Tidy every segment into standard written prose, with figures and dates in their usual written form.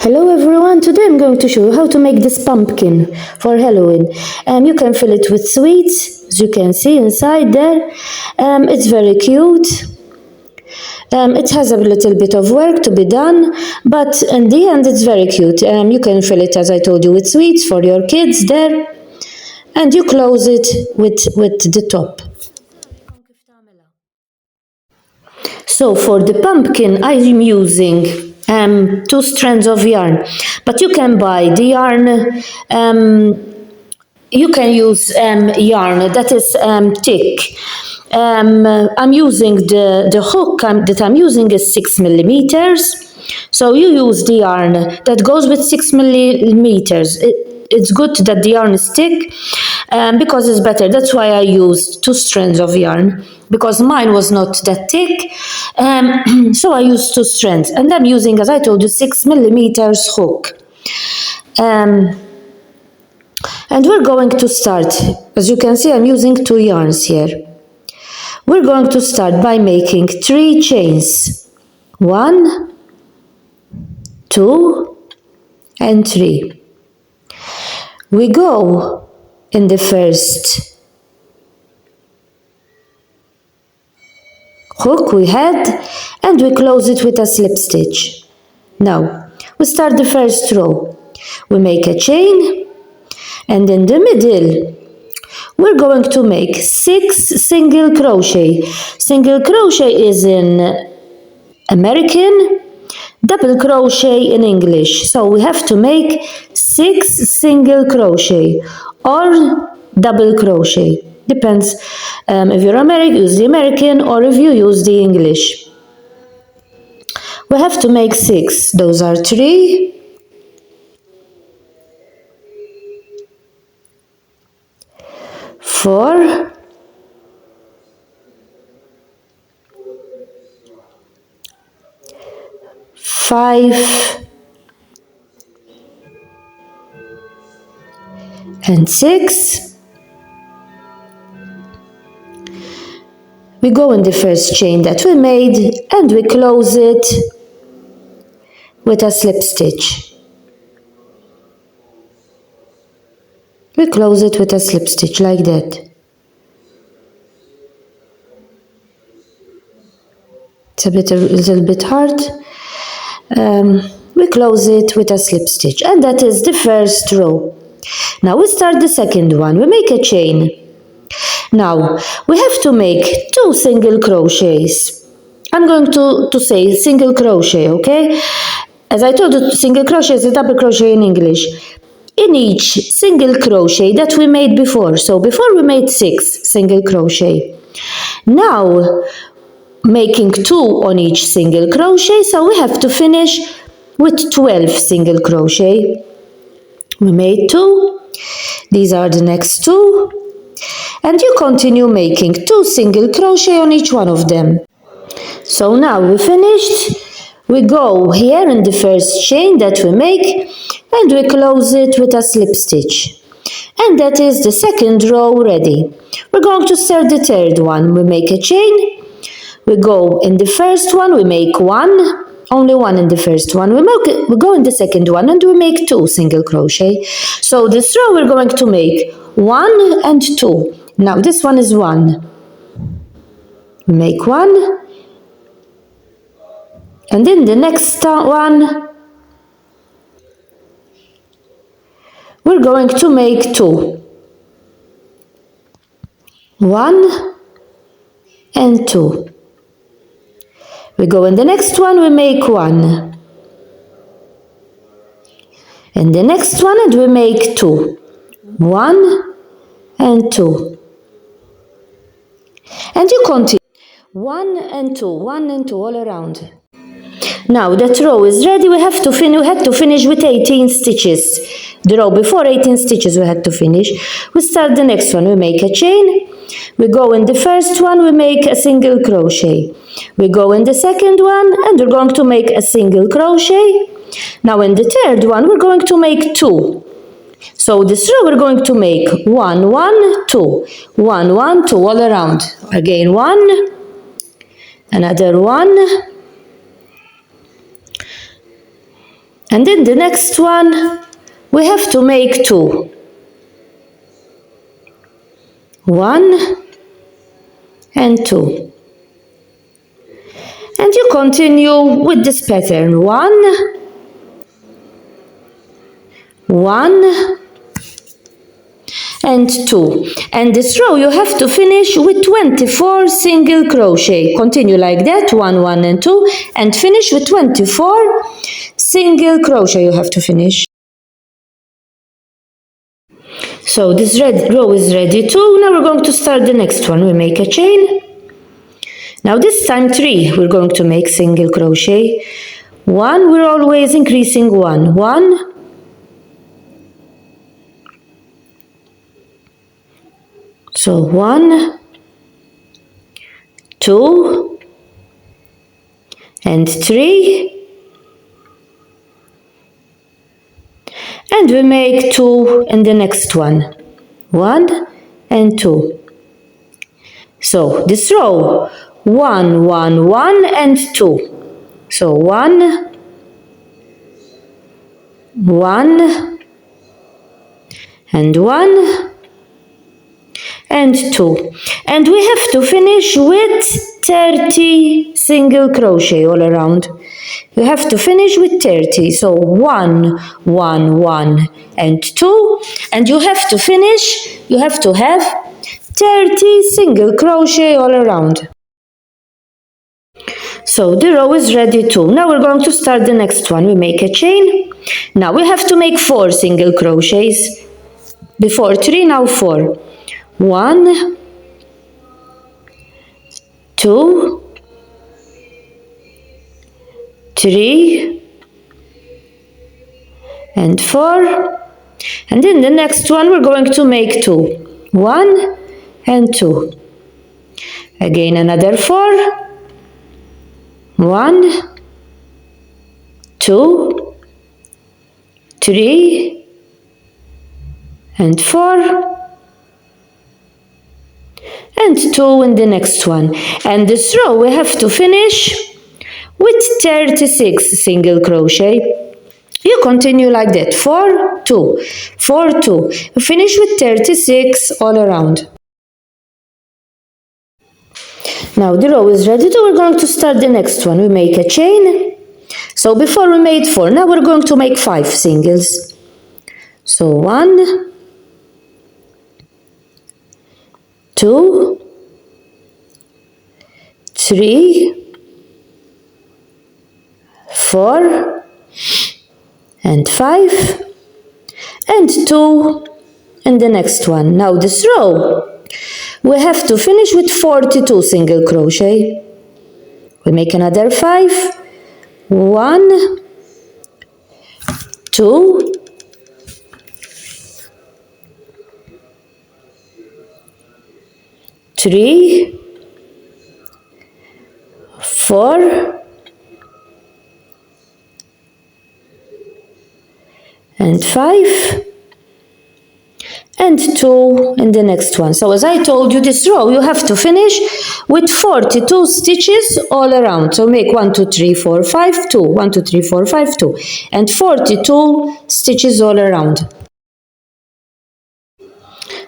Hello everyone, today I'm going to show you how to make this pumpkin for Halloween. You can fill it with sweets, as you can see inside there. It's very cute. It has a little bit of work to be done, but in the end it's very cute. You can fill it, as I told you, with sweets for your kids there, and you close it with the top. So for the pumpkin, I'm using 2 strands of yarn, but you can buy the yarn. You can use yarn that is thick. I'm using the hook that I'm using is 6 millimeters. So you use the yarn that goes with 6 millimeters. It's good that the yarn is thick because it's better. That's why I used 2 strands of yarn, because mine was not that thick. So I used 2 strands, and I'm using, as I told you, 6 millimeters hook. And we're going to start. As you can see, I'm using 2 yarns here. We're going to start by making 3 chains. 1, 2, and 3. We go in the first hook we had, and we close it with a slip stitch. Now, we start the first row. We make a chain, and in the middle, we're going to make 6 single crochet. Single crochet is in American, double crochet in English. So we have to make 6 single crochet or double crochet. Depends if you're American, use the American, or if you use the English. We have to make 6. Those are 3, 4, 5, and 6. We go in the first chain that we made, and we close it with a slip stitch. We close it with a slip stitch like that. It's a little bit hard. We close it with a slip stitch, and that is the first row. Now we start the second one. We make a chain. Now we have to make 2 single crochets. I'm going to say single crochet, okay? As I told you, single crochet is a double crochet in English. In each single crochet that we made before. So before we made 6 single crochet. Now making 2 on each single crochet, so we have to finish with 12 single crochet. We made 2. These are the next 2. And you continue making 2 single crochet on each one of them. So now we finished. We go here in the first chain that we make, and we close it with a slip stitch. And that is the second row ready. We're going to start the third one. We make a chain. We go in the first one, we make 1. Only 1 in the first one. We go in the second one, and we make 2 single crochet. So this row we're going to make 1 and 2. Now this one is 1. We make 1. And in the next one, we're going to make 2. 1 and 2. We go in the next one, we make 1. In the next one, and we make 2. 1 and 2. And you continue. 1 and 2, 1 and 2 all around. Now that row is ready. We had to finish with 18 stitches. The row before 18 stitches we had to finish. We start the next one. We make a chain. We go in the first one, we make a single crochet. We go in the second one, and we're going to make a single crochet. Now in the third one, we're going to make 2. So this row we're going to make 1, 1, 2, 1, 1, 2 all around. Again 1, another 1, And in the next one, we have to make 2. 1 and 2. And you continue with this pattern. 1, 1, and 2. And this row you have to finish with 24 single crochet. Continue like that, 1, 1, and 2, and finish with 24 single crochet you have to finish. So this red row is ready too. Now we're going to start the next one. We make a chain. Now this time 3, we're going to make single crochet. 1, we're always increasing 1. 1, so 1, 2, and 3, and we make 2 in the next one. 1 and 2. So this row, 1, 1, 1, and 2. So 1, 1, and 1, and 2. And we have to finish with 30 single crochet all around. You have to finish with 30. So 1, 1, 1, and 2. And you have to finish, you have to have 30 single crochet all around. So the row is ready too. Now we're going to start the next one. We make a chain. Now we have to make 4 single crochets. Before 3, now 4. 1, 2, 3, and 4. And in the next one we're going to make 2. 1 and 2. Again another 4. 1, 2, 3, and 4, and 2 in the next one. And this row we have to finish with 36 single crochet. You continue like that, 4, 2, 4, 2. Finish with 36 all around. Now the row is ready, so we're going to start the next one. We make a chain. So before we made 4, now we're going to make 5 singles. So 1, 2, 3, 4, and 5, and 2 in the next one. Now this row we have to finish with 42 single crochet. We make another 5. 1, 2, 3, 4, and 5, and 2 in the next one. So as I told you, this row you have to finish with 42 stitches all around. So make 1, 2, 3, 4, 5, 2, 1, 2, 3, 4, 5, 2, and 42 stitches all around.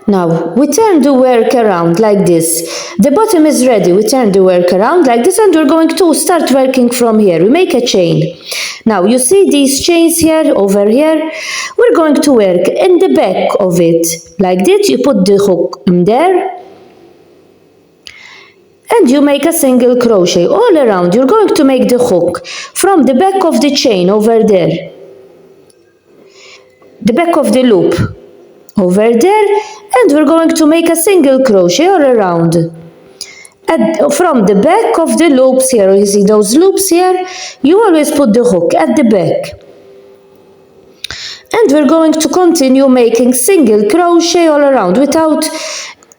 Now we turn the work around like this. The bottom is ready. We turn the work around like this, and we're going to start working from here. We make a chain. Now you see these chains here, over here. We're going to work in the back of it like this. You put the hook in there and you make a single crochet all around. You're going to make the hook from the back of the chain over there, the back of the loop over there, and we're going to make a single crochet all around. From the back of the loops here, you see those loops here, you always put the hook at the back. And we're going to continue making single crochet all around without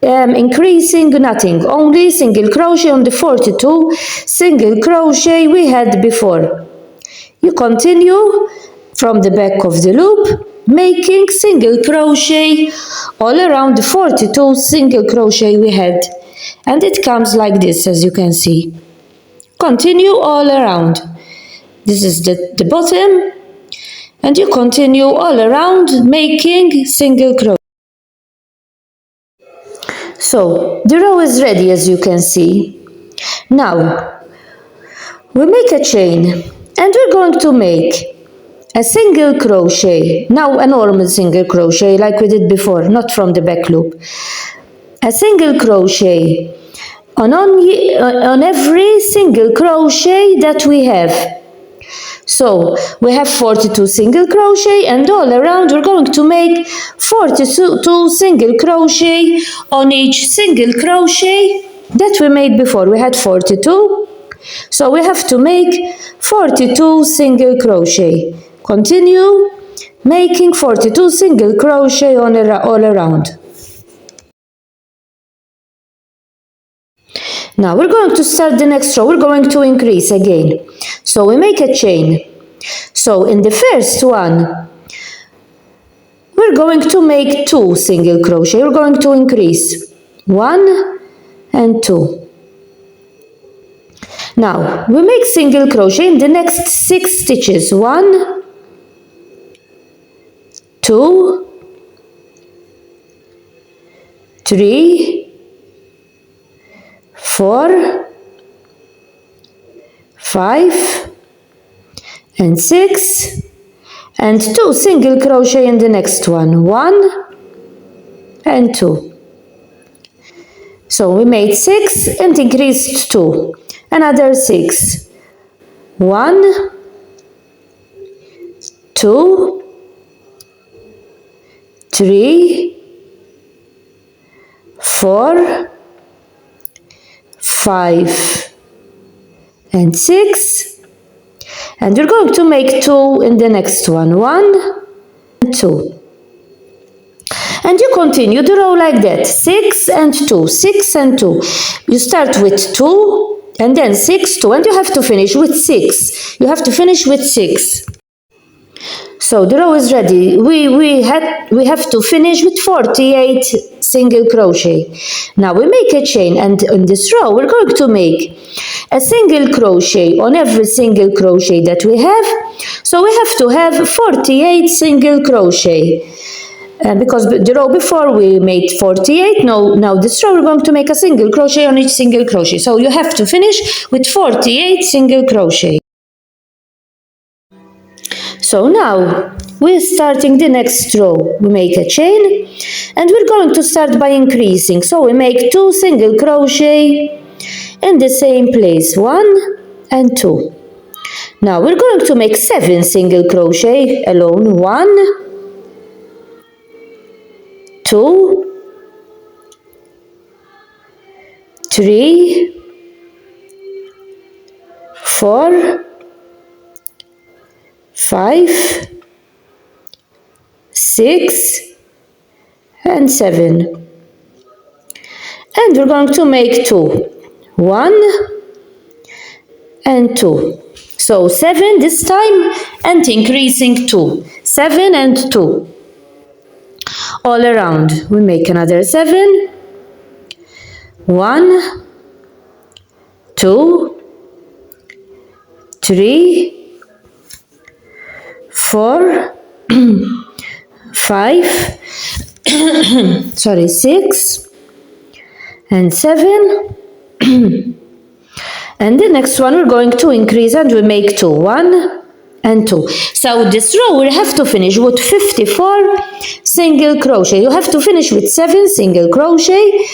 increasing nothing, only single crochet on the 42 single crochet we had before. You continue from the back of the loop, making single crochet all around the 42 single crochet we had, and it comes like this, as you can see. Continue all around. This is the bottom, and you continue all around making single crochet. So the row is ready, as you can see. Now we make a chain and we're going to make a single crochet. Now a normal single crochet like we did before, not from the back loop. A single crochet on every single crochet that we have. So we have 42 single crochet, and all around we're going to make 42 single crochet on each single crochet that we made before. We had 42, so we have to make 42 single crochet. Continue making 42 single crochet all around. Now we're going to start the next row. We're going to increase again. So we make a chain. So in the first one, we're going to make 2 single crochet. We're going to increase 1 and 2. Now we make single crochet in the next 6 stitches. 1, 2, 3, 4, 5 and 6, and 2 single crochet in the next one. 1 and 2. So we made 6 and increased 2. Another 6. 1, 2, 3, 4, 5 and 6, and we're going to make 2 in the next one. 1 and 2, and you continue the row like that. 6 and 2, 6 and 2. You start with 2 and then 6, 2, and you have to finish with 6. You have to finish with 6. So the row is ready. We have to finish with 48 single crochet. Now we make a chain, and in this row we're going to make a single crochet on every single crochet that we have. So we have to have 48 single crochet. Because the row before we made 48, now this row we're going to make a single crochet on each single crochet. So you have to finish with 48 single crochet. So now we're starting the next row. We make a chain and we're going to start by increasing. So we make 2 single crochet in the same place, 1 and 2. Now we're going to make 7 single crochet alone. 1, 2, 3, 4, 5, 6 and 7, and we're going to make 2, 1 and 2. So 7 this time and increasing 2, 7 and 2 all around. We make another 7, 1, 2, 3, 4, 5, 6 and 7, and the next one we're going to increase and we make 2, 1 and 2. So this row we have to finish with 54 single crochet. You have to finish with 7 single crochet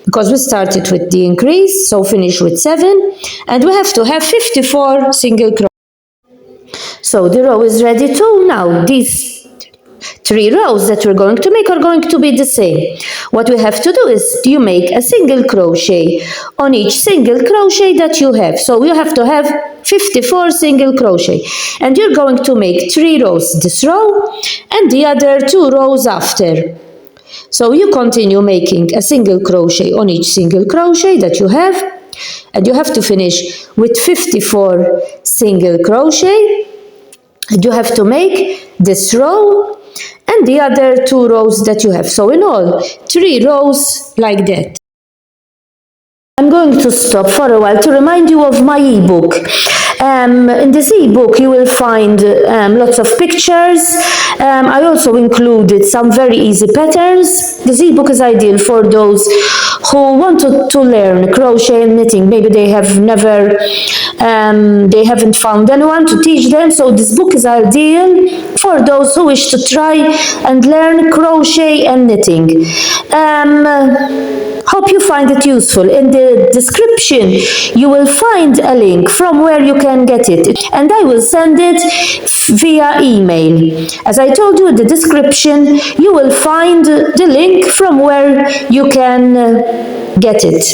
because we started with the increase, so finish with 7, and we have to have 54 single crochet. So the row is ready too. Now these 3 rows that we're going to make are going to be the same. What we have to do is you make a single crochet on each single crochet that you have. So you have to have 54 single crochet, and you're going to make 3 rows this row and the other 2 rows after. So you continue making a single crochet on each single crochet that you have, and you have to finish with 54 single crochet, and you have to make this row and the other 2 rows that you have. So in all 3 rows like that. I'm going to stop for a while to remind you of my ebook. In this ebook you will find lots of pictures. I also included some very easy patterns. This ebook is ideal for those who want to learn crochet and knitting. Maybe they haven't found anyone to teach them, so this book is ideal for those who wish to try and learn crochet and knitting. Hope you find it useful. In the description you will find a link from where you can get it, and I will send it via email. As I told you in the description, you will find the link from where you can get it.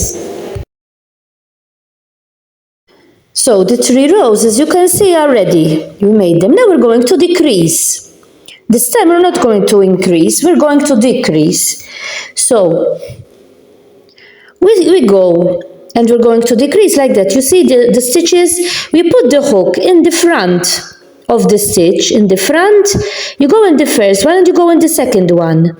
So the 3 rows, as you can see, are ready. You made them. Now we're going to decrease. This time we're not going to increase, we're going to decrease. So we go and we're going to decrease like that. You see the stitches? We put the hook in the front of the stitch. In the front, you go in the first one and you go in the second one.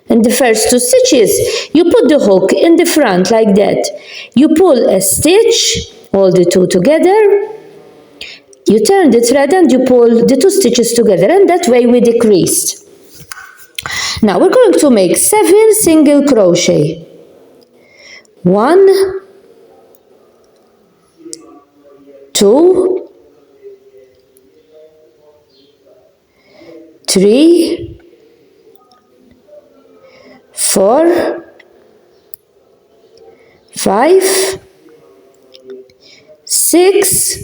In the first 2 stitches, you put the hook in the front like that. You pull a stitch, all the 2 together. You turn the thread and you pull the 2 stitches together, and that way we decreased. Now we're going to make 7 single crochet. 1, 2, 3, 4, 5, 6,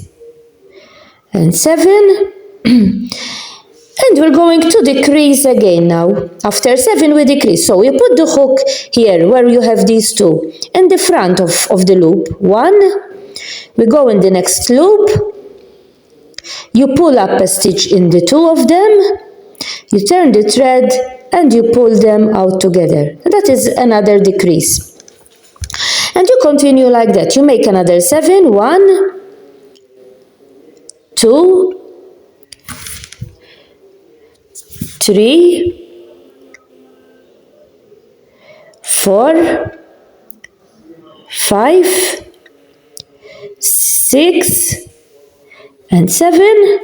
and 7. And we're going to decrease again now. After 7 we decrease. So we put the hook here where you have these 2 in the front of the loop. 1, we go in the next loop, you pull up a stitch in the 2 of them, you turn the thread and you pull them out together. That is another decrease. And you continue like that. You make another 7. 1, 2, 3, 4, 5, 6, and 7,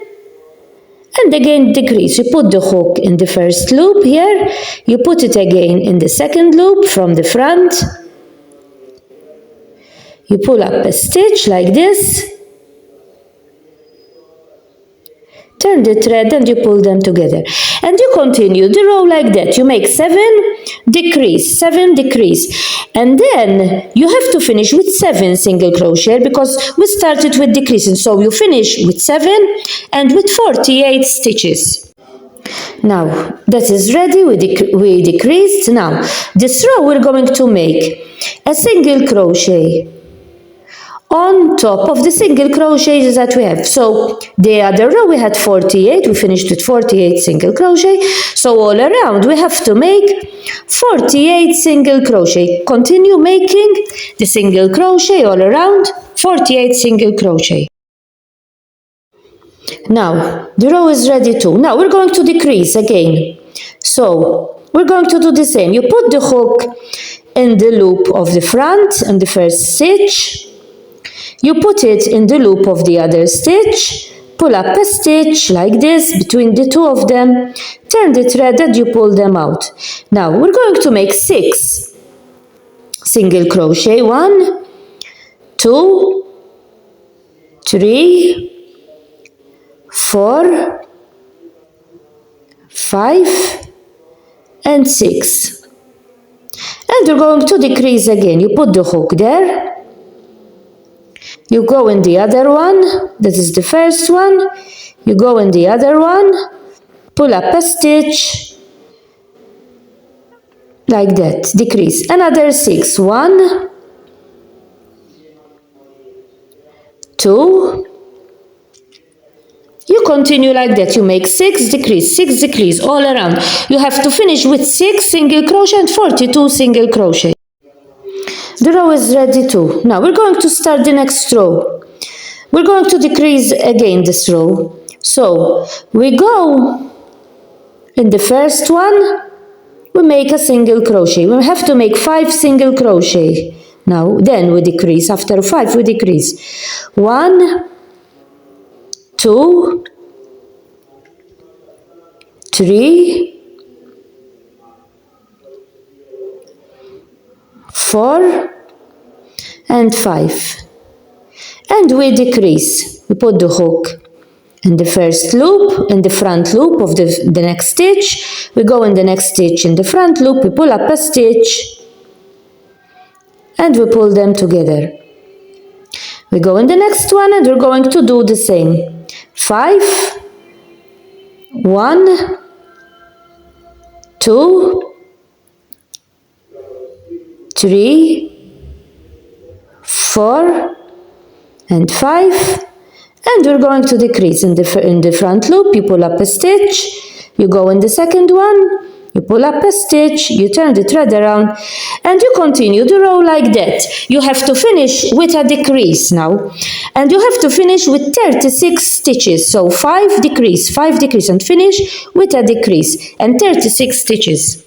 and again decrease. You put the hook in the first loop here, you put it again in the second loop from the front, you pull up a stitch like this, turn the thread and you pull them together, and you continue the row like that. You make 7, decrease, 7, decrease, and then you have to finish with 7 single crochet because we started with decreasing. So you finish with 7 and with 48 stitches. Now that is ready. We decreased. Now this row we're going to make a single crochet on top of the single crochets that we have. So the other row we had 48, we finished with 48 single crochet, so all around we have to make 48 single crochet. Continue making the single crochet all around, 48 single crochet. Now the row is ready too. Now we're going to decrease again. So we're going to do the same. You put the hook in the loop of the front and the first stitch, you put it in the loop of the other stitch, pull up a stitch like this between the 2 of them, turn the thread and you pull them out. Now we're going to make 6 single crochet. 1, 2, 3, 4, 5, and 6. And we're going to decrease again. You put the hook there, you go in the other one, that is the first one, you go in the other one, pull up a stitch like that, decrease, another 6. 1, 2, you continue like that. You make 6, decrease, 6, decrease all around. You have to finish with 6 single crochet and 42 single crochet. The row is ready too. Now we're going to start the next row. We're going to decrease again this row. So we go in the first one, we make a single crochet. We have to make 5 single crochet. Now then we decrease. After 5 we decrease. 1, 2, 3, 4, and 5. And we decrease. We put the hook in the first loop, in the front loop of the next stitch. We go in the next stitch in the front loop, we pull up a stitch, and we pull them together. We go in the next one and we're going to do the same. 5, 1, 2, 3, 4, and 5, and we're going to decrease in the front loop. You pull up a stitch, you go in the second one, you pull up a stitch, you turn the thread around, and you continue the row like that. You have to finish with a decrease now, and you have to finish with 36 stitches. So 5 decrease, and finish with a decrease and 36 stitches.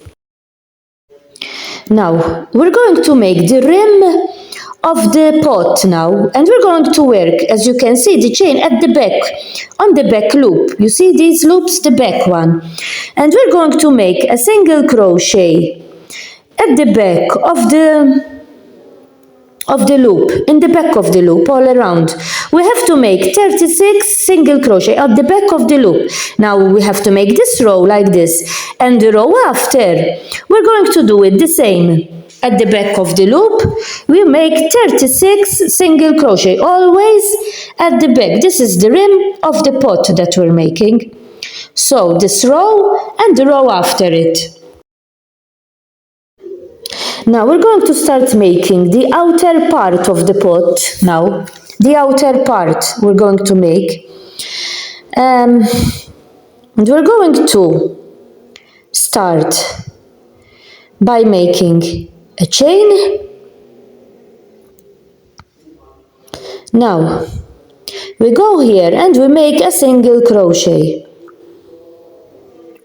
Now we're going to make the rim of the pot now, and we're going to work, as you can see, the chain at the back, on the back loop. You see these loops, the back one, and we're going to make a single crochet at the back of the loop, in the back of the loop, all around. We have to make 36 single crochet at the back of the loop. Now we have to make this row like this, and the row after, we're going to do it the same. At the back of the loop, we make 36 single crochet, always at the back. This is the rim of the pot that we're making. So this row and the row after it. Now we're going to start making the outer part of the pot now. The outer part we're going to make. And we're going to start by making a chain. Now we go here and we make a single crochet.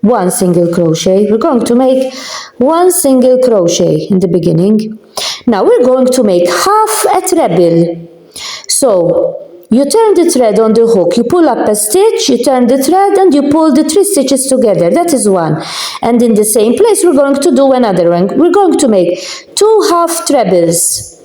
One single crochet. We're going to make one single crochet in the beginning. Now we're going to make half a treble. So you turn the thread on the hook, you pull up a stitch, you turn the thread and you pull the 3 stitches together. That is one. And in the same place we're going to do another one. We're going to make 2 half trebles.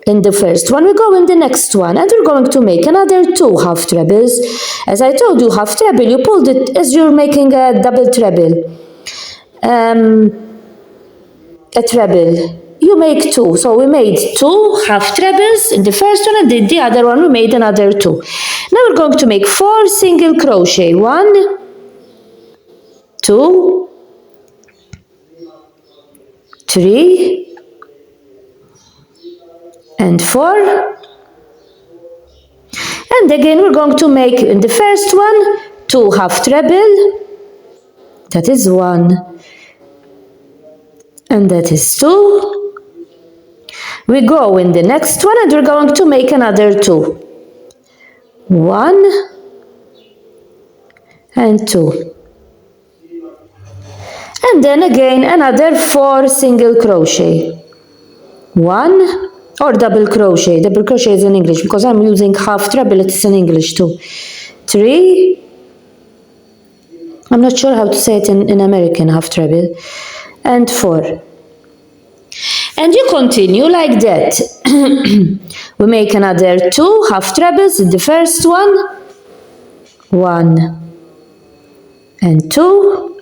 In the first one, we go in the next one, and we're going to make another 2 half trebles. As I told you, half treble, you pulled it as you're making a double treble. A treble. You make 2. So we made 2 half trebles in the first one, and the other one we made another 2. Now we're going to make 4 single crochet. 1, 2, 3, and 4. And again we're going to make in the first one 2 half treble. That is 1. And that is 2. We go in the next one and we're going to make another 2. 1 and 2. And then again another 4 single crochet. 1 or double crochet. Double crochet is in English because I'm using half treble, it's in English too. 3. I'm not sure how to say it in American, half treble. And 4. And you continue like that. We make another 2 half trebles in the first one. 1 and 2.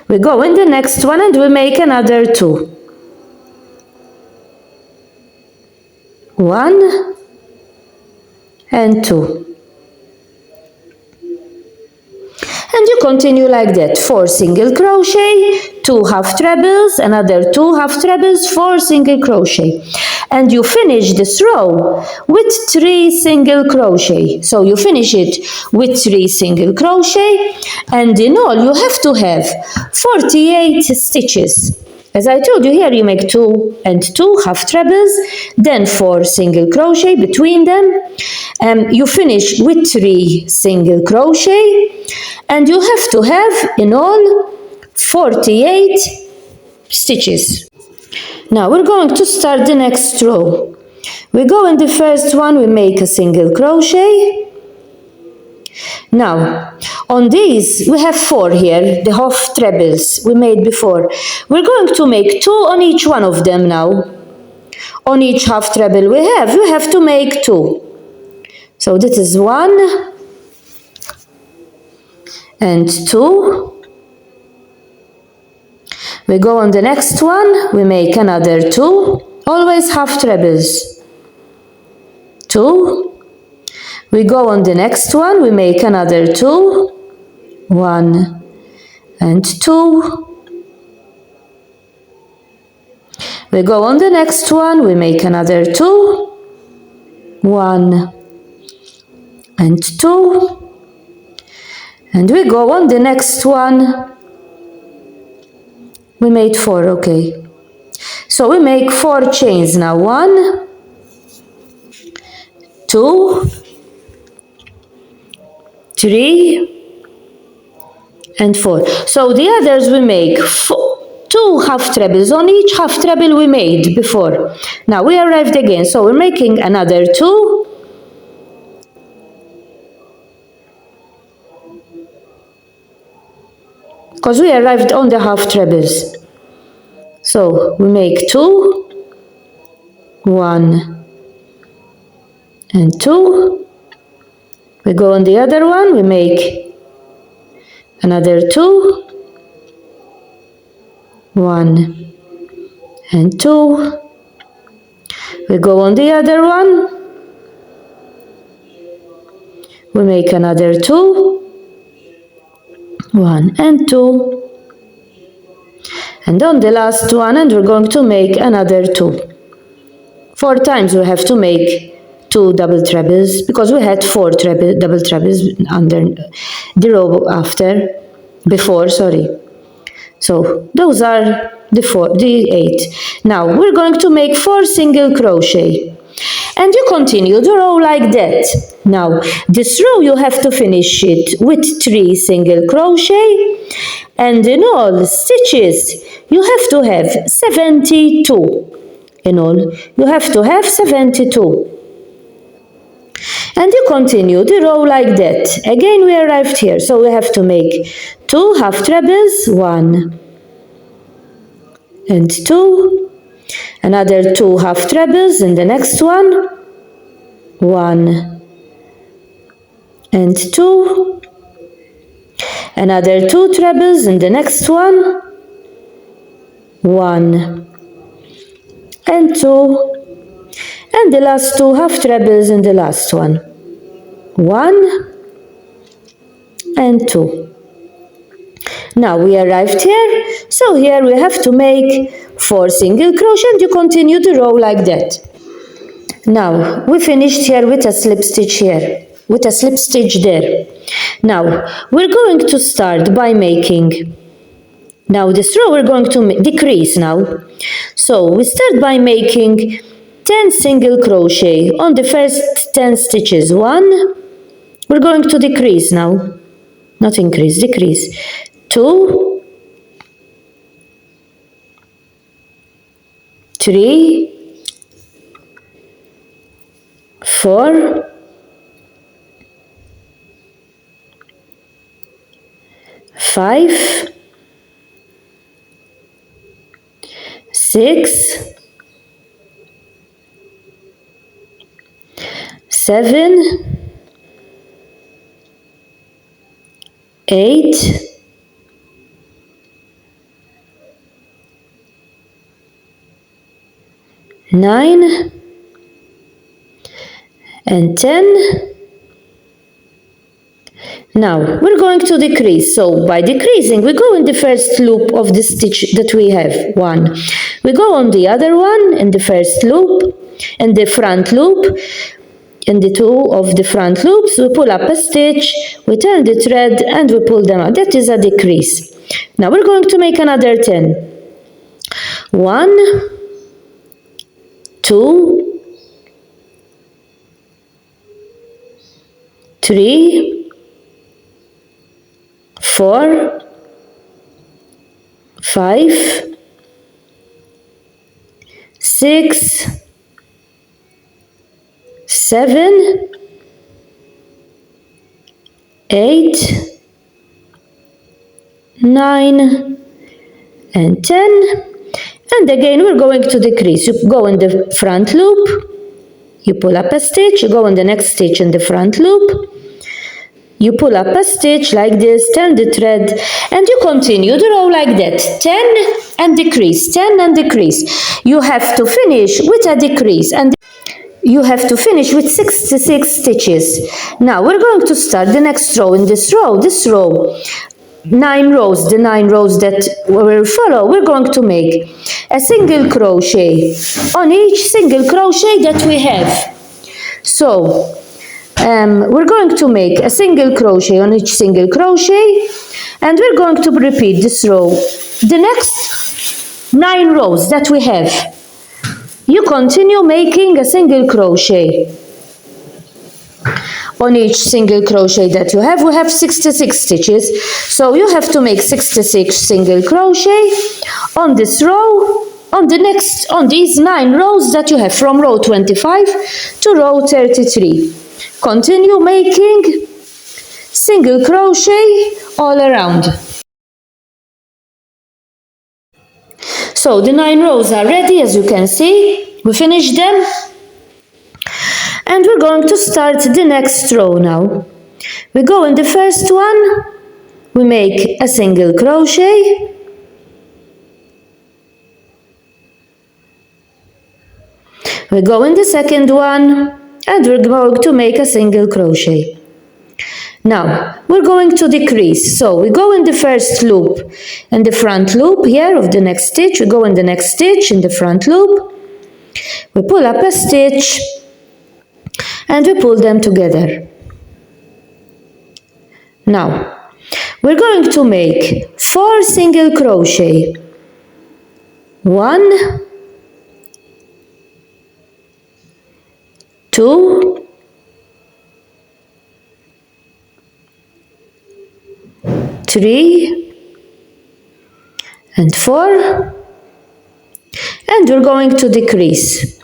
We go in the next one and we make another 2. 1 and 2. And you continue like that. 4 single crochet, 2 half trebles, another 2 half trebles, 4 single crochet. And you finish this row with 3 single crochet. So you finish it with 3 single crochet, and in all you have to have 48 stitches. As I told you, here you make 2 and 2 half trebles, then 4 single crochet between them. You finish with 3 single crochet, and you have to have in all 48 stitches. Now we're going to start the next row. We go in the first one, we make a single crochet. Now, on these, we have 4 here, the half trebles we made before. We're going to make 2 on each one of them now. On each half treble we have to make 2. So this is 1 and 2. We go on the next one, we make another 2, always half trebles. 2. We go on the next one, we make another 2, 1 and 2. We go on the next one, we make another 2, 1 and 2. And we go on the next one, we made 4, okay. So we make 4 chains now, 1, 2, 3 and 4. So the others we make 2 half trebles on each half treble we made before. Now we arrived again, so we're making another 2, because we arrived on the half trebles. So we make 2, 1 and 2. We go on the other one, we make another 2, 1 and 2. We go on the other one, we make another 2, 1 and 2. And on the last one, and we're going to make another 2. 4 times we have to make 2 double trebles, because we had 4 double trebles under the row before. So those are the 8. Now we're going to make 4 single crochet, and you continue the row like that. Now this row you have to finish it with 3 single crochet, and in all stitches you have to have 72. In all you have to have 72. And you continue the row like that. Again we arrived here, so we have to make 2 half trebles, 1 and 2, another 2 half trebles in the next one, 1 and 2, another 2 trebles in the next one, 1 and 2, and the last 2 half trebles in the last one, 1 and 2. Now we arrived here, so here we have to make 4 single crochet, and you continue the row like that. Now we finished here with a slip stitch here, with a slip stitch there. Now we're going to start by making, now this row we're going to decrease now. So we start by making 10 single crochet on the first 10 stitches. 1, we're going to decrease now, not increase, decrease. 2, 3, 4, 5, 6, 7, 8, 9 and 10. Now we're going to decrease, so by decreasing we go in the first loop of the stitch that we have, 1. We go on the other one in the first loop, in the front loop, in the 2 of the front loops, we pull up a stitch, we turn the thread and we pull them out. That is a decrease. Now we're going to make another 10. 1, 2, 3, 4, 5, 6, 7, 8, 9, and 10. And again we're going to decrease. You go in the front loop, you pull up a stitch, you go in the next stitch in the front loop, you pull up a stitch like this, turn the thread, and you continue the row like that. 10 and decrease, 10 and decrease. You have to finish with a decrease, and you have to finish with 66 stitches. Now we're going to start the next row. In this row, 9 rows, the 9 rows that will follow, we're going to make a single crochet on each single crochet that we have. So we're going to make a single crochet on each single crochet, and we're going to repeat this row the next 9 rows that we have. You continue making a single crochet on each single crochet that you have. We have 66 stitches, so you have to make 66 single crochet on this row, on these 9 rows that you have, from row 25 to row 33. Continue making single crochet all around. So the 9 rows are ready, as you can see. We finished them. And we're going to start the next row now. We go in the first one, we make a single crochet. We go in the second one, and we're going to make a single crochet. Now, we're going to decrease. So we go in the first loop, in the front loop here of the next stitch. We go in the next stitch in the front loop. We pull up a stitch, and we pull them together. Now, we're going to make 4 single crochet. 1, 2, 3, and 4, and we're going to decrease.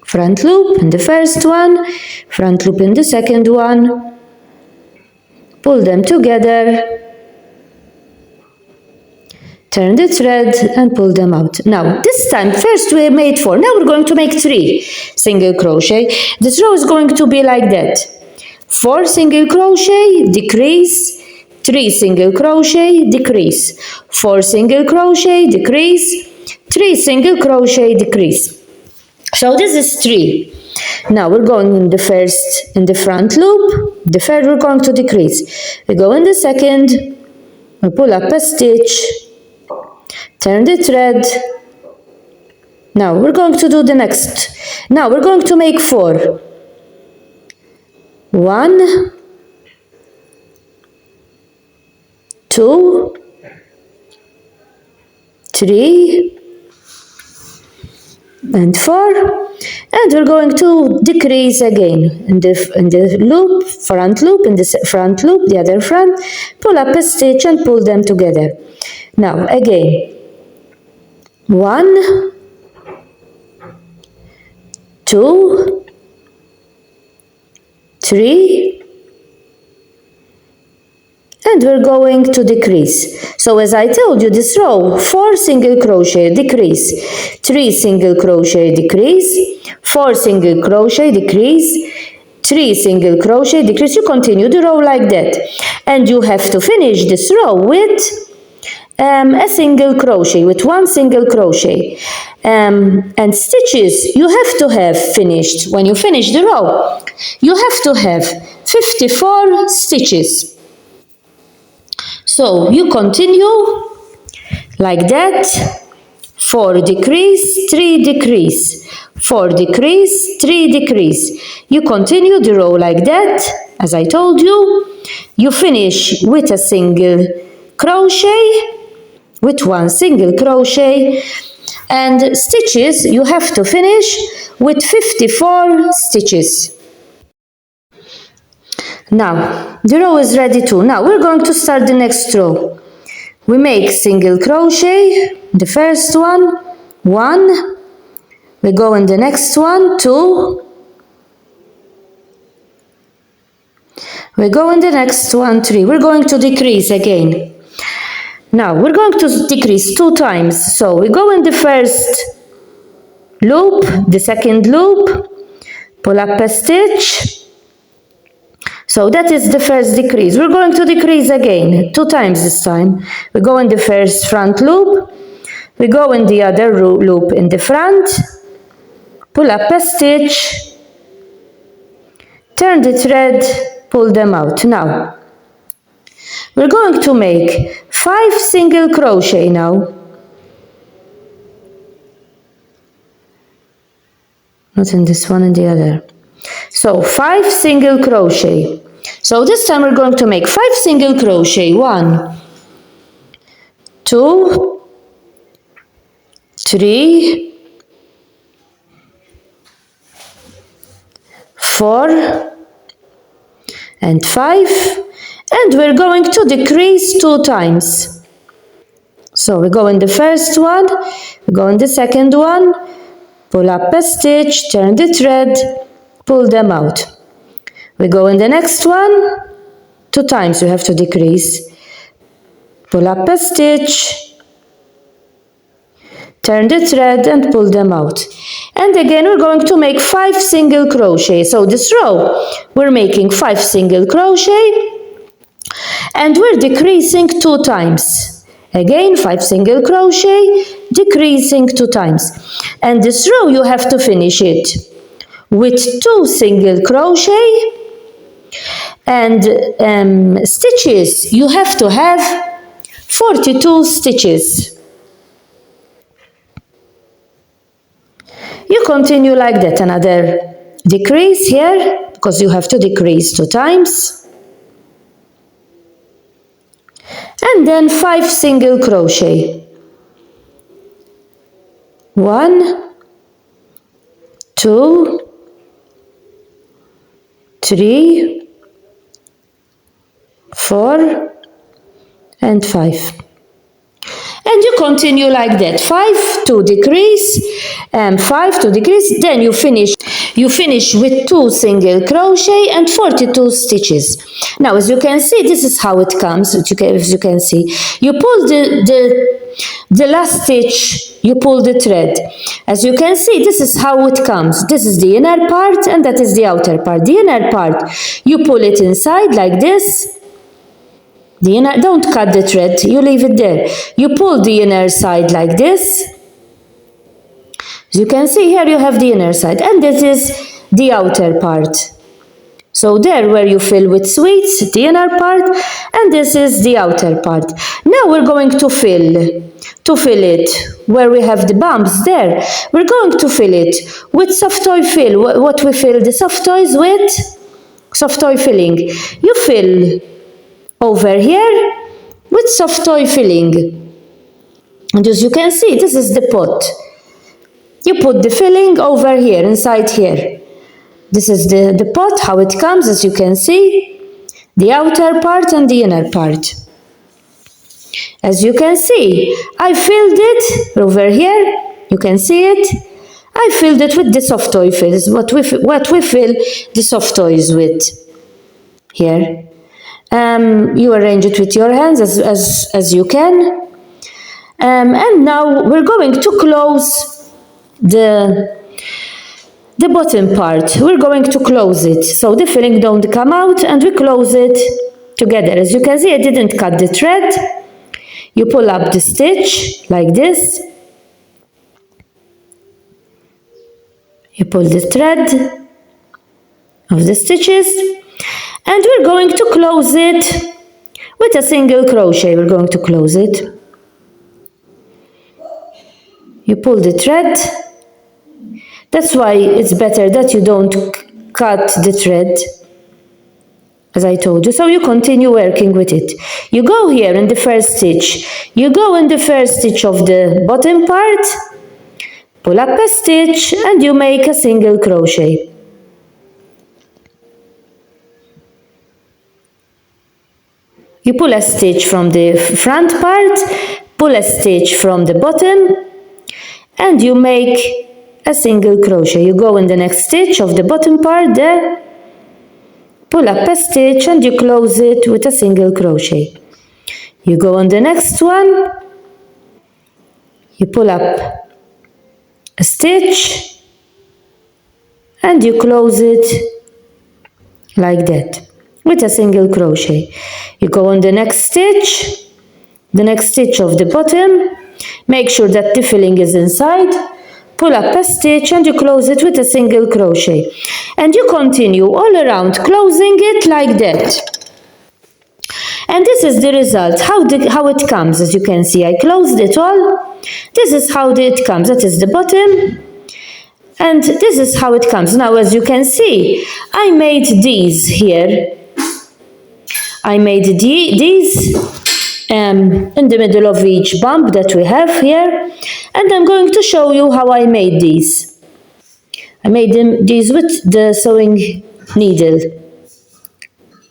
Front loop in the first one, front loop in the second one, pull them together, turn the thread and pull them out. Now this time, first we made 4, now we're going to make 3 single crochet. This row is going to be like that: 4 single crochet, decrease, 3 single crochet, decrease, 4 single crochet, decrease, 3 single crochet, decrease. So this is 3. Now we're going in the front loop, the third we're going to decrease. We go in the second, we pull up a stitch, turn the thread. Now we're going to do the next. Now we're going to make 4. 1, 2, 3, and 4, and we're going to decrease again in the loop, front loop, in the front loop, the other front, pull up a stitch and pull them together. Now again, 1, 2, 3, and we're going to decrease. So as I told you, this row, 4 single crochet, decrease, 3 single crochet, decrease, 4 single crochet, decrease, 3 single crochet, decrease. You continue the row like that, and you have to finish this row with a single crochet, with 1 single crochet. And stitches you have to have finished. When you finish the row, you have to have 54 stitches. So you continue like that: 4 decrease, 3 decrease, 4 decrease, 3 decrease. You continue the row like that. As I told you, you finish with a single crochet, with 1 single crochet, and stitches you have to finish with 54 stitches. Now the row is ready too. Now we're going to start the next row. We make single crochet, the first one, 1, we go in the next one, 2, We go in the next one, 3. We're going to decrease again. Now we're going to decrease 2 times. So we go in the first loop, the second loop, pull up a stitch. So that is the first decrease. We're going to decrease again 2 times this time. We go in the first front loop, we go in the other loop in the front, pull up a stitch, turn the thread, pull them out. Now we're going to make 5 single crochet now. Not in this one, in the other. So 5 single crochet. So this time we're going to make 5 single crochet. 1, 2, 3, 4, and 5. And we're going to decrease 2 times. So we go in the first one, we go in the second one, pull up a stitch, turn the thread, pull them out. We go in the next one, 2 times we have to decrease. Pull up a stitch, turn the thread and pull them out. And again we're going to make 5 single crochet. So this row we're making 5 single crochet and we're decreasing 2 times. Again 5 single crochet, decreasing 2 times. And this row you have to finish it with 2 single crochet and stitches. You have to have 42 stitches. You continue like that, another decrease here because you have to decrease 2 times. And then 5 single crochet. 1, 2, 3, 4, and 5. And you continue like that, 5 to decrease, and 5 to decrease, then you finish with 2 single crochet and 42 stitches. Now as you can see, this is how it comes. As you can see, you pull the last stitch, you pull the thread. As you can see, this is how it comes. This is the inner part and that is the outer part. The inner part, you pull it inside like this. The inner, don't cut the thread, you leave it there. You pull the inner side like this. As you can see here, you have the inner side, and this is the outer part. So there where you fill with sweets, the inner part, and this is the outer part. Now we're going to fill it where we have the bumps there. We're going to fill it with soft toy fill. What we fill the soft toys with? Soft toy filling. You fill over here with soft toy filling. And as you can see, this is the pot. You put the filling over here, inside here. This is the pot, how it comes, as you can see. The outer part and the inner part. As you can see, I filled it over here. You can see it. I filled it with the soft toy fills, what we fill the soft toys with. Here. You arrange it with your hands as you can. And now we're going to close the bottom part. We're going to close it so the filling don't come out, and we close it together. As you can see, I didn't cut the thread. You pull up the stitch like this. You pull the thread of the stitches, and we're going to close it with a single crochet. We're going to close it. You pull the thread. That's why it's better that you don't cut the thread, as I told you. So you continue working with it. You go here in the first stitch. You go in the first stitch of the bottom part, pull up a stitch, and you make a single crochet. You pull a stitch from the front part, pull a stitch from the bottom, and you make a single crochet. You go in the next stitch of the bottom part there, pull up a stitch and you close it with a single crochet. You go on the next one, you pull up a stitch and you close it like that with a single crochet. You go on the next stitch of the bottom, make sure that the filling is inside, pull up a stitch and you close it with a single crochet, and you continue all around closing it like that. And this is the result, how it comes. As you can see, I closed it all. This is how it comes. That is the bottom. And this is how it comes. Now, as you can see, I made these here. I made these in the middle of each bump that we have here. And I'm going to show you how I made these. I made these with the sewing needle.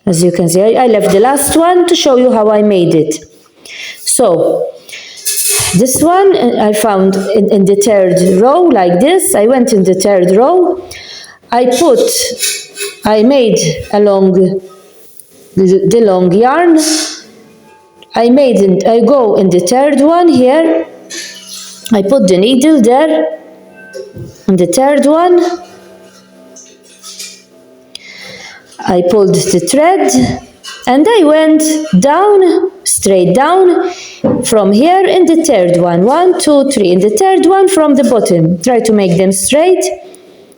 As you can see, I left the last one to show you how I made it. So, this one I found in the third row like this. I went in the third row. I made along the long yarn. I go in the third one here. I put the needle there in the third one. I pulled the thread and I went down, straight down from here in the third one. 1, 2, 3. In the third one from the bottom. Try to make them straight.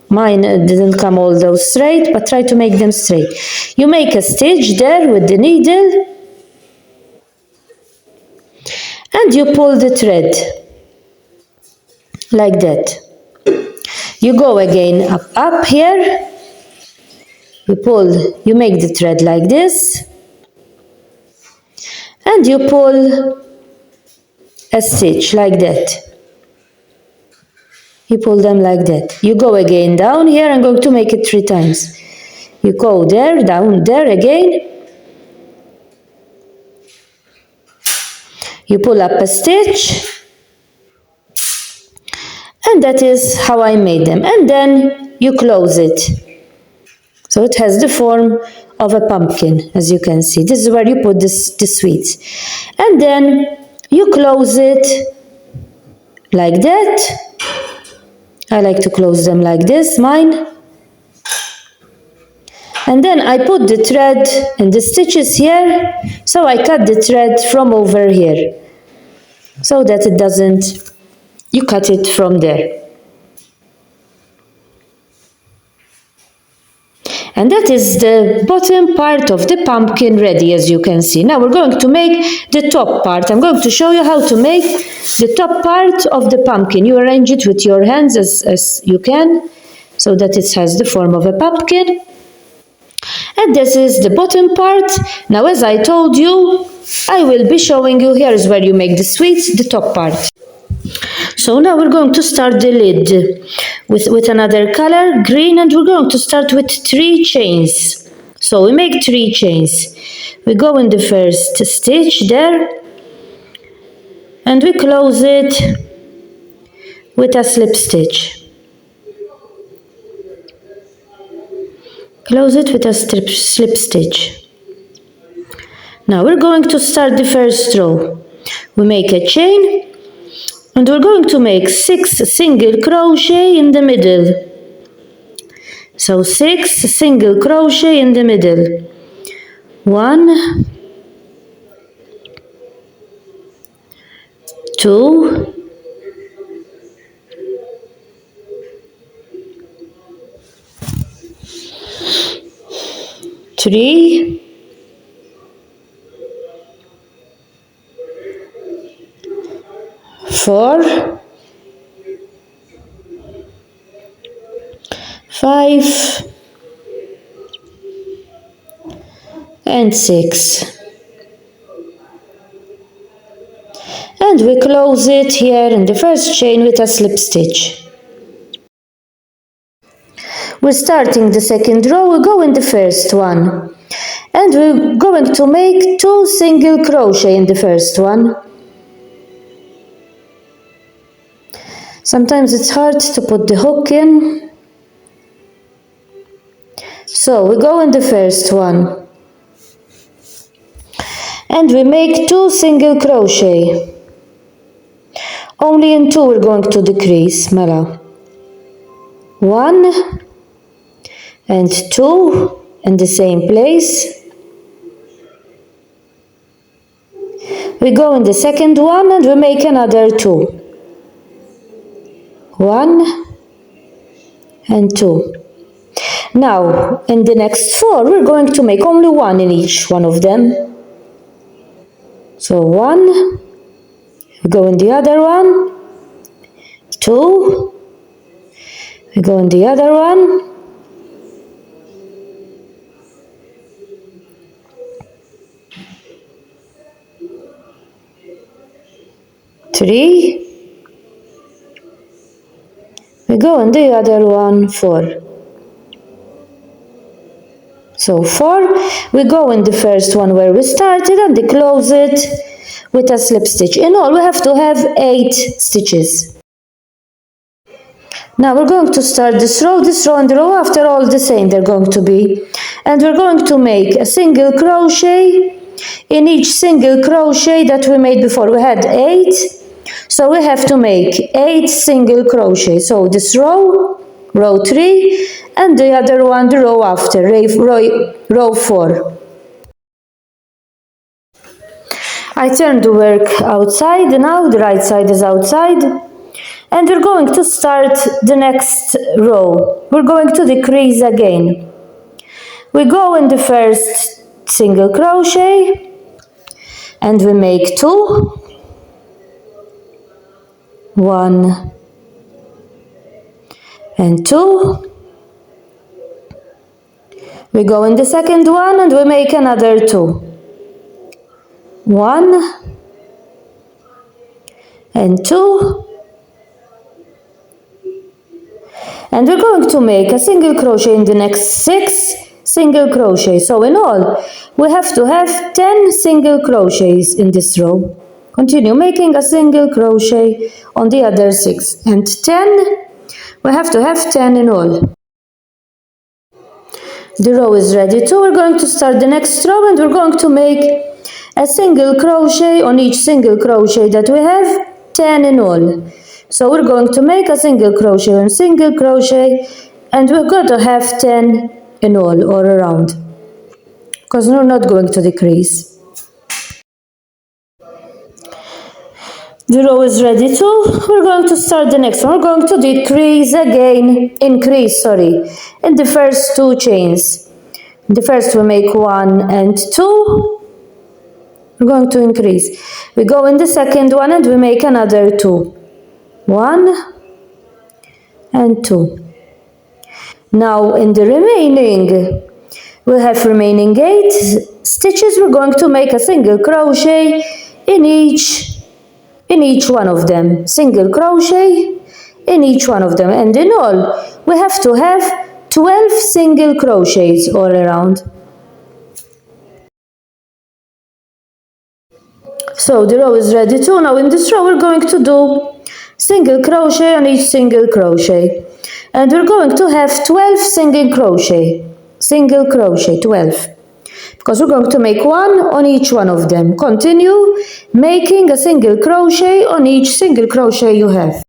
Mine didn't come all those straight, but try to make them straight. You make a stitch there with the needle and you pull the thread like that. You go again up here. You make the thread like this, and you pull a stitch like that. You pull them like that. You go again down here. I'm going to make it 3 times. You go there, down there again. You pull up a stitch, and that is how I made them. And then you close it. So it has the form of a pumpkin, as you can see. This is where you put the sweets. And then you close it like that. I like to close them like this, mine. And then I put the thread in the stitches here. So I cut the thread from over here. So that it doesn't, you cut it from there. And that is the bottom part of the pumpkin ready, as you can see. Now we're going to make the top part. I'm going to show you how to make the top part of the pumpkin. You arrange it with your hands as you can, so that it has the form of a pumpkin. And this is the bottom part. Now, as I told you, I will be showing you, here is where you make the sweets, the top part. So now we're going to start the lid with another color, green, and we're going to start with 3 chains. So we make 3 chains. We go in the first stitch there, and we close it with a slip stitch. Close it with a slip stitch. Now we're going to start the first row. We make a chain, and we're going to make 6 single crochet in the middle. So 6 single crochet in the middle. 1, 2, 3, 4, 5, and 6. And we close it here in the first chain with a slip stitch. We're starting the second row. We go in the first one, and we're going to make 2 single crochet in the first one. Sometimes it's hard to put the hook in, So we go in the first one and we make 2 single crochet. Only in 2 we're going to decrease, Mara. 1 and 2 in the same place. We go in the second one and we make another 2. 1 and 2. Now, in the next 4, we're going to make only 1 in each one of them. So 1, we go in the other one, 2, we go in the other one, 3, we go in the other one, 4. So 4, we go in the first one where we started and we close it with a slip stitch. In all, we have to have 8 stitches. Now we're going to start this row and the row after all the same they're going to be. And we're going to make a single crochet in each single crochet that we made before. We had 8, so we have to make 8 single crochet. So this row 3, and the other one the row after, row 4. I turn the work outside now, the right side is outside, and we're going to start the next row. We're going to decrease again. We go in the first single crochet and we make 2, 1 and 2. We go in the second one and we make another 2, 1 and 2. And we're going to make a single crochet in the next 6 single crochet. So in all, we have to have 10 single crochets in this row. Continue making a single crochet on the other 6. And 10, we have to have 10 in all. The row is ready too. We're going to start the next row and we're going to make a single crochet on each single crochet that we have, 10 in all. So we're going to make a single crochet and single crochet, and we're going to have 10 in all around, because we're not going to decrease. The row is ready too. We're going to start the next one. We're going to increase in the first 2 chains. The first we make 1 and 2. We're going to increase. We go in the second one and we make another 2. 1 and 2. Now in the remaining, we have remaining 8 stitches. We're going to make a single crochet in each one of them. Single crochet in each one of them. And in all, we have to have 12 single crochets all around. So the row is ready too. Now in this row we're going to do single crochet on each single crochet, and we're going to have 12 single crochet, 12, because we're going to make 1 on each one of them. Continue making a single crochet on each single crochet you have.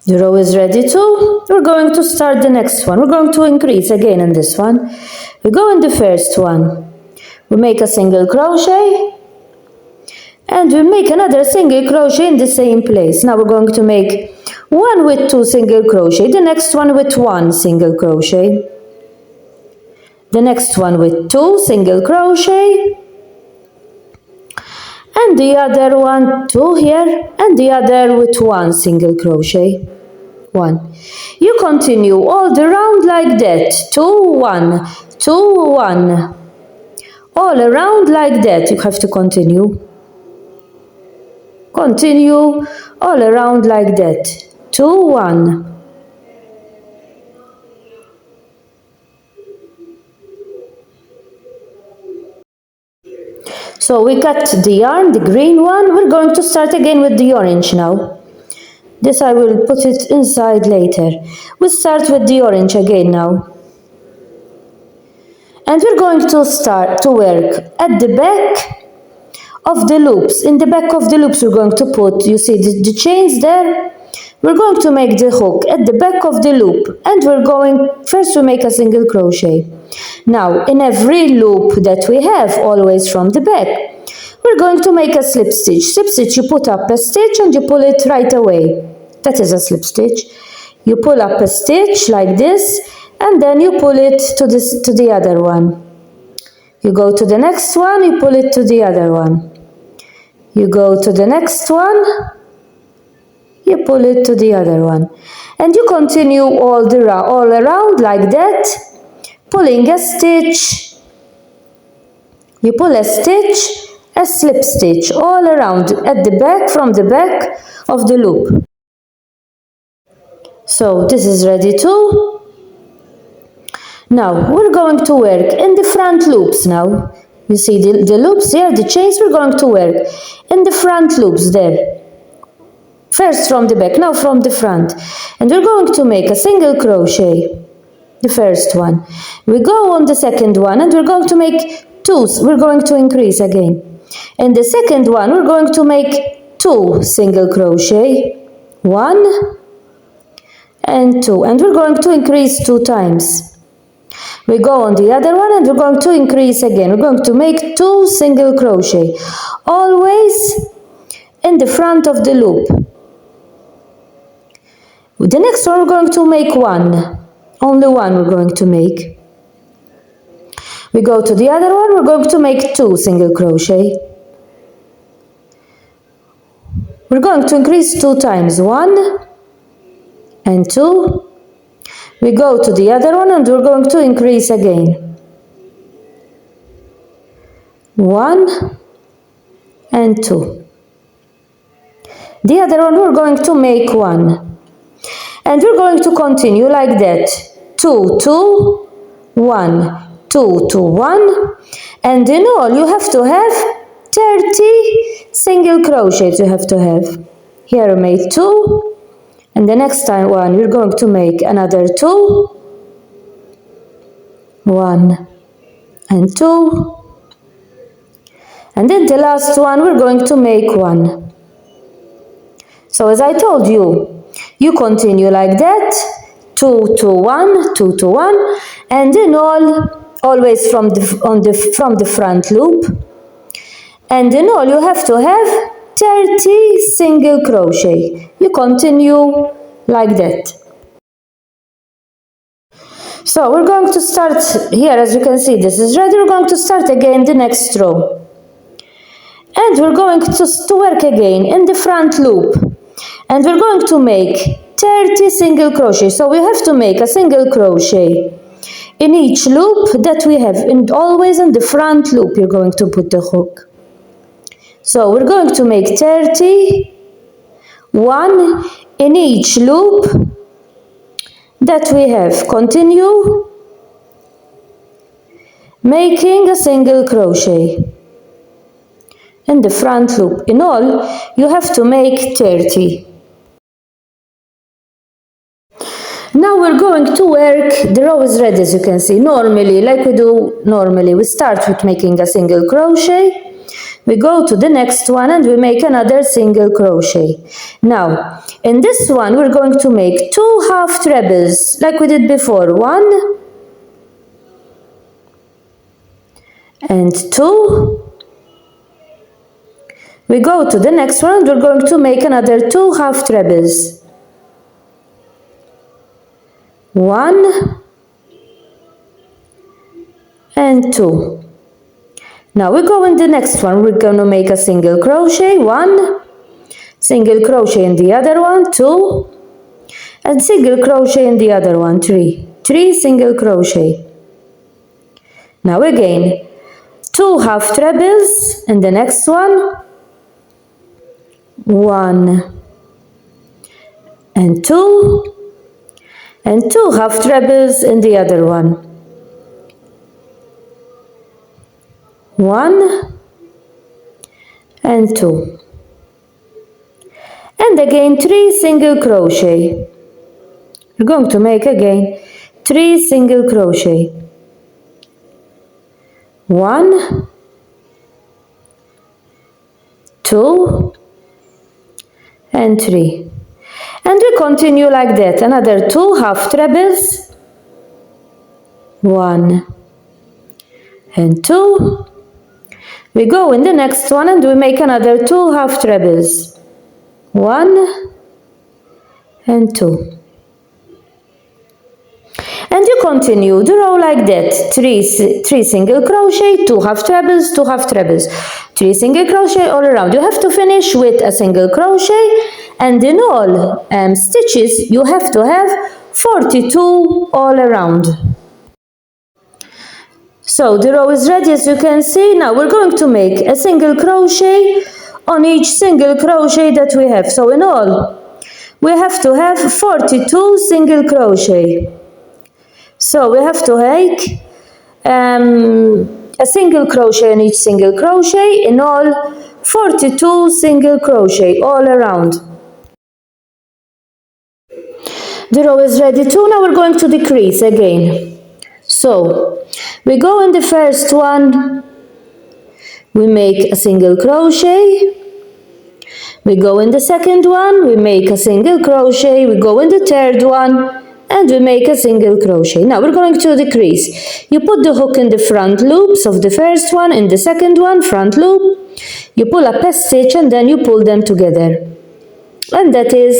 The row is ready too. We're going to start the next one. We're going to increase again in this one. We go in the first one, we make a single crochet, and we make another single crochet in the same place. Now we're going to make 1 with 2 single crochet, the next one with 1 single crochet, the next one with 2 single crochet, and the other one 2 here, and the other with 1 single crochet, 1. You continue all the round like that, 2, 1, 2, 1, all around like that. You have to continue all around like that, 2, 1. So we cut the yarn, the green one. We're going to start again with the orange now. This I will put it inside later. We start with the orange again now. And we're going to start to work at the back of the loops. In the back of the loops we're going to put, you see the chains there? We're going to make the hook at the back of the loop, and we're going first to make a single crochet. Now in every loop that we have, always from the back, we're going to make a slip stitch. Slip stitch, you put up a stitch and you pull it right away. That is a slip stitch. You pull up a stitch like this, and then you pull it to the other one. You go to the next one, you pull it to the other one. You go to the next one, you pull it to the other one. And you continue all around like that, pulling a stitch. You pull a stitch, a slip stitch all around at the back, from the back of the loop. So this is ready too. Now we're going to work in the front loops now. You see the loops here, the chains, we're going to work in the front loops there. First from the back, now from the front. And we're going to make a single crochet. The first one. We go on the second one and we're going to make two. We're going to increase again. And the second one, we're going to make 2 single crochet. 1 and 2. And we're going to increase 2 times. We go on the other one and we're going to increase again. We're going to make 2 single crochet, always in the front of the loop. With the next one we're going to make 1, only 1 we're going to make. We go to the other one, we're going to make 2 single crochet. We're going to increase 2 times, 1 and 2. We go to the other one and we're going to increase again. 1 and 2. The other one we're going to make 1. And we're going to continue like that. 2, 2, 1, 2, 2, 1. And in all you have to have 30 single crochets you have to have. Here I made 2. And the next time one, we're going to make another 2, 1 and 2, and then the last one, we're going to make 1. So as I told you, you continue like that, 2, 2, 1, 2, 2, 1, and in all, always from the front loop, and in all you have to have 30 single crochet. You continue like that. So we're going to start here, as you can see, this is ready. We're going to start again the next row. And we're going to work again in the front loop. And we're going to make 30 single crochet. So we have to make a single crochet in each loop that we have. And always in the front loop you're going to put the hook. So we're going to make 30, 1 in each loop that we have. Continue making a single crochet in the front loop. In all, you have to make 30. Now we're going to work, the row is ready as you can see. Normally, like we do normally, we start with making a single crochet. We go to the next one and we make another single crochet. Now, in this one, we're going to make 2 half trebles, like we did before. 1 and 2. We go to the next one and we're going to make another 2 half trebles. 1 and 2. Now we go in the next one, we're going to make a single crochet, 1, single crochet in the other one, 2, and single crochet in the other one, 3. 3 single crochet. Now again, 2 half trebles in the next one, 1 and 2, and 2 half trebles in the other one. 1 and 2. and again 3 single crochet. We're going to make again 3 single crochet. 1, 2 and 3, and we continue like that. Another 2 half trebles, 1 and 2. We go in the next one and we make another 2 half trebles, 1 and 2. And you continue the row like that. 3 single crochet, 2 half trebles, 2 half trebles, 3 single crochet all around. You have to finish with a single crochet, and in all stitches you have to have 42 all around. So the row is ready, as you can see. Now we're going to make a single crochet on each single crochet that we have. So in all we have to have 42 single crochet. So we have to make a single crochet in each single crochet, in all 42 single crochet all around. The row is ready too. Now we're going to decrease again. So we go in the first one, we make a single crochet. We go in the second one, we make a single crochet. We go in the third one, and we make a single crochet. Now we're going to decrease. You put the hook in the front loops of the first one, in the second one, front loop. You pull up a stitch and then you pull them together. And that is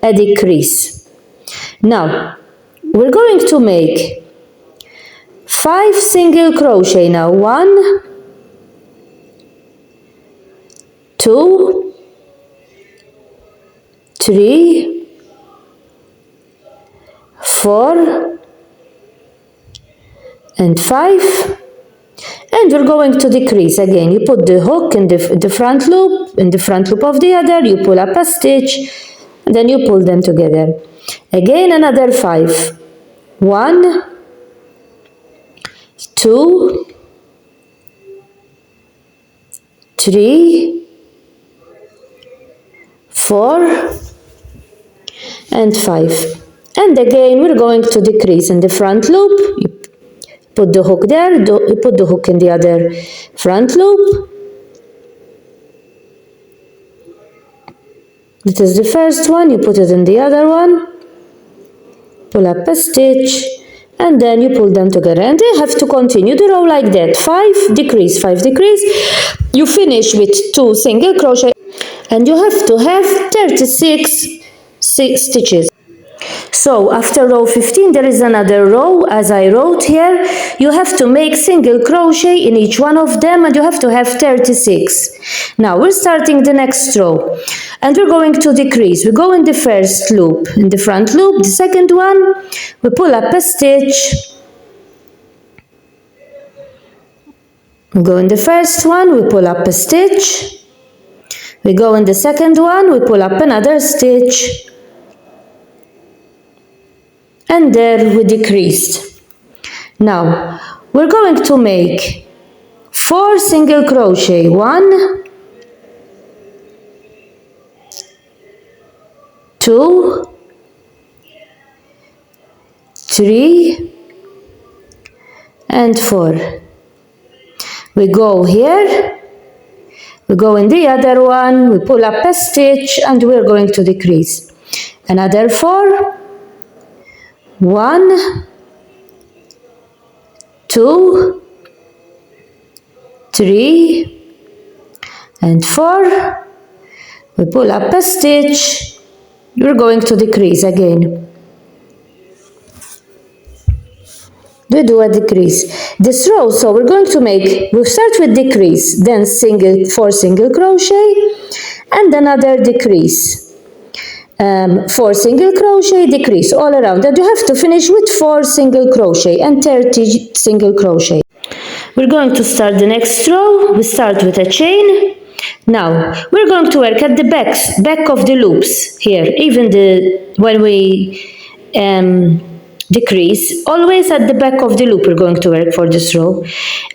a decrease. Now we're going to make 5 single crochet now. 1, 2, 3, 4 and 5, and we're going to decrease again. You put the hook in the front loop, of the other, you pull up a stitch, and then you pull them together. Again another 5. 1, 2, 3, 4 and 5. And again we're going to decrease in the front loop. You put the hook there, you put the hook in the other front loop. This is the first one, you put it in the other one, pull up a stitch, and then you pull them together. And you have to continue the row like that. 5 decrease, 5 decrease. You finish with 2 single crochet, and you have to have 36 stitches. So after row 15 there is another row, as I wrote here. You have to make single crochet in each one of them, and you have to have 36. Now we're starting the next row, and we're going to decrease. We go in the first loop, in the front loop, the second one, we pull up a stitch. We go in the first one, we pull up a stitch. We go in the second one, we pull up another stitch. And there we decreased. Now we're going to make 4 single crochet. 1, 2, 3 and 4. We go here, we go in the other one, we pull up a stitch, and we're going to decrease. Another 4. 1, 2, 3 and 4. We pull up a stitch. We're going to decrease again. We do a decrease. This row, so we're going to make, we'll start with decrease, then 4 single crochet, and another decrease. 4 single crochet, decrease all around, and you have to finish with 4 single crochet and 30 single crochet. We're going to start the next row. We start with a chain. Now we're going to work at the back of the loops here, even when we decrease, always at the back of the loop we're going to work for this row,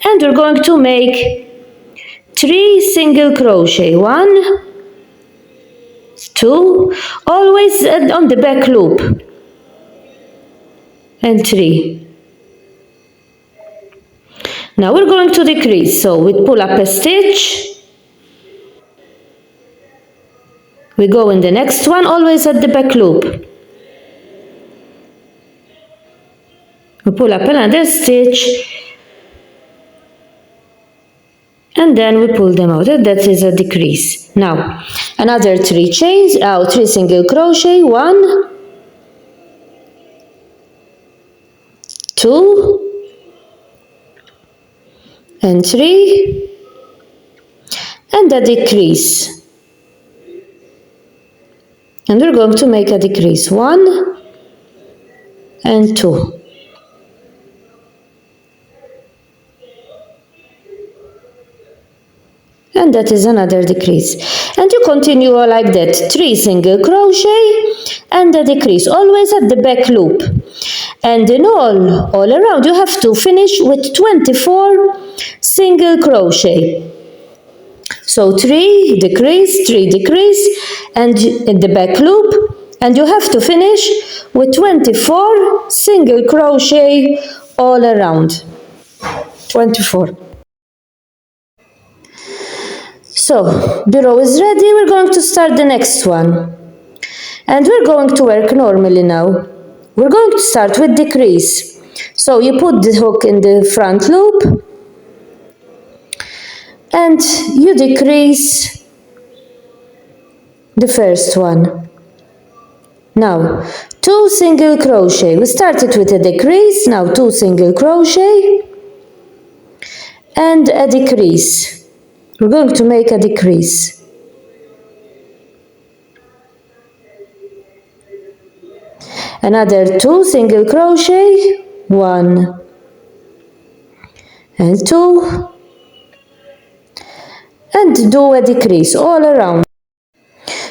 and we're going to make 3 single crochet. 1, 2, always on the back loop, and 3. Now we're going to decrease, so we pull up a stitch, we go in the next one, always at the back loop, we pull up another stitch, and then we pull them out. That is a decrease. Now another 3 chains, 3 single crochet, 1, 2, and 3, and a decrease, and we're going to make a decrease, 1 and 2. And that is another decrease, and you continue like that, 3 single crochet and a decrease, always at the back loop, and in all around you have to finish with 24 single crochet. So 3 decrease, 3 decrease, and in the back loop, and you have to finish with 24 single crochet all around. 24. So the row is ready, we're going to start the next one. And we're going to work normally now. We're going to start with decrease. So you put the hook in the front loop, and you decrease the first one. Now 2 single crochet. We started with a decrease, now 2 single crochet and a decrease. We're going to make a decrease. Another 2 single crochet, 1 and 2, and do a decrease all around.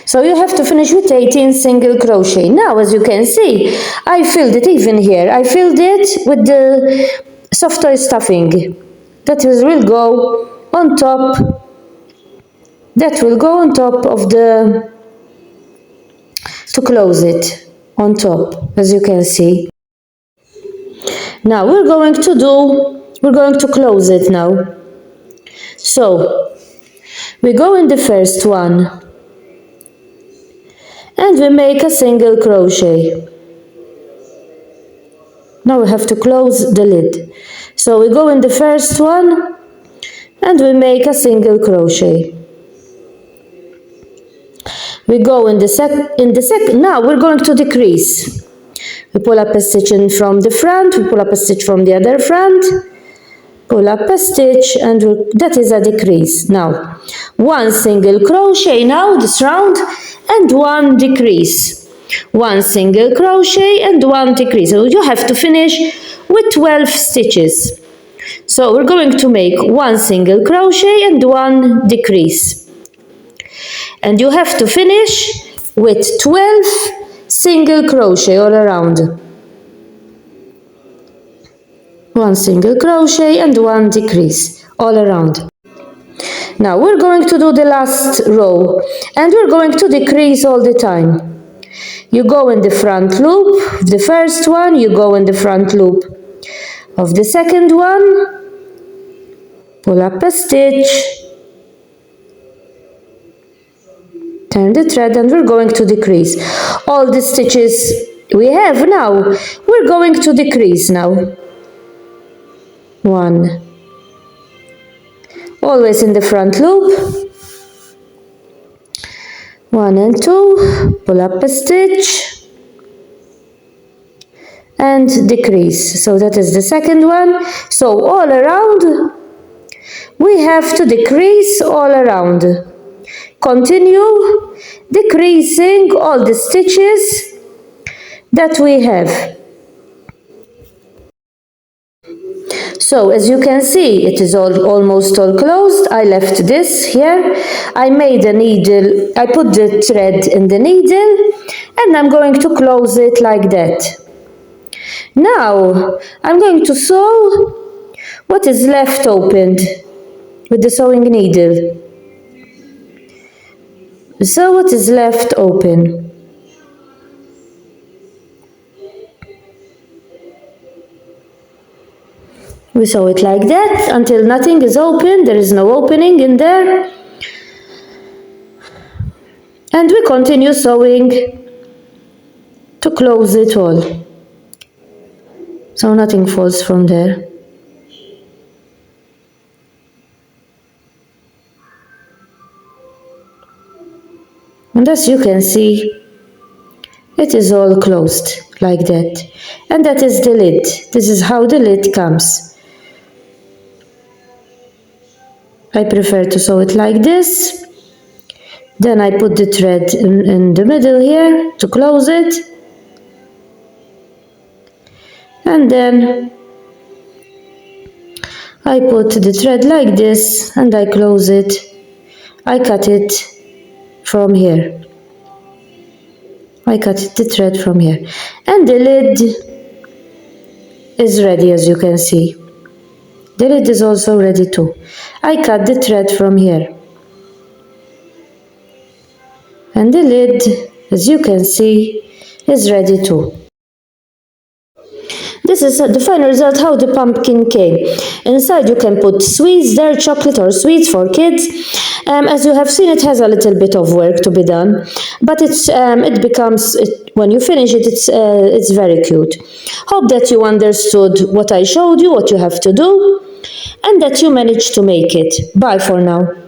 So you have to finish with 18 single crochet. Now, as you can see, I filled it even here. I filled it with the soft toy stuffing. That will go on top. That will go on top of the, to close it on top, as you can see. Now we're going to close it now. So we go in the first one and we make a single crochet. Now we have to close the lid. So we go in the first one and we make a single crochet. We go in the second, now we're going to decrease. We pull up a stitch in from the front, we pull up a stitch from the other front, pull up a stitch, and that is a decrease. Now 1 single crochet now this round, and 1 decrease. 1 single crochet and 1 decrease. So you have to finish with 12 stitches. So we're going to make 1 single crochet and 1 decrease. And you have to finish with 12 single crochet all around. 1 single crochet and 1 decrease all around. Now we're going to do the last row, and we're going to decrease all the time. You go in the front loop of the first one, you go in the front loop of the second one, pull up a stitch, turn the thread, and we're going to decrease. All the stitches we have now, we're going to decrease now. 1. Always in the front loop. 1 and 2, pull up a stitch, and decrease. So that is the second one. So all around, we have to decrease all around. Continue decreasing all the stitches that we have. So as you can see, it is almost all closed. I left this here. I made a needle. I put the thread in the needle, and I'm going to close it like that. Now I'm going to sew what is left opened with the sewing needle. So what is left open. We sew it like that until nothing is open, there is no opening in there. And we continue sewing to close it all. So nothing falls from there. And as you can see, it is all closed like that. And that is the lid. This is how the lid comes. I prefer to sew it like this. Then I put the thread in the middle here to close it. And then I put the thread like this and I close it. I cut it from here. I cut the thread from here. And the lid is ready, as you can see. The lid is also ready too. I cut the thread from here. And the lid, as you can see, is ready too. This is the final result how the pumpkin came. Inside you can put sweets, dark chocolate or sweets for kids. As you have seen, it has a little bit of work to be done, but when you finish it, it's very cute. Hope that you understood what I showed you, what you have to do, and that you managed to make it. Bye for now.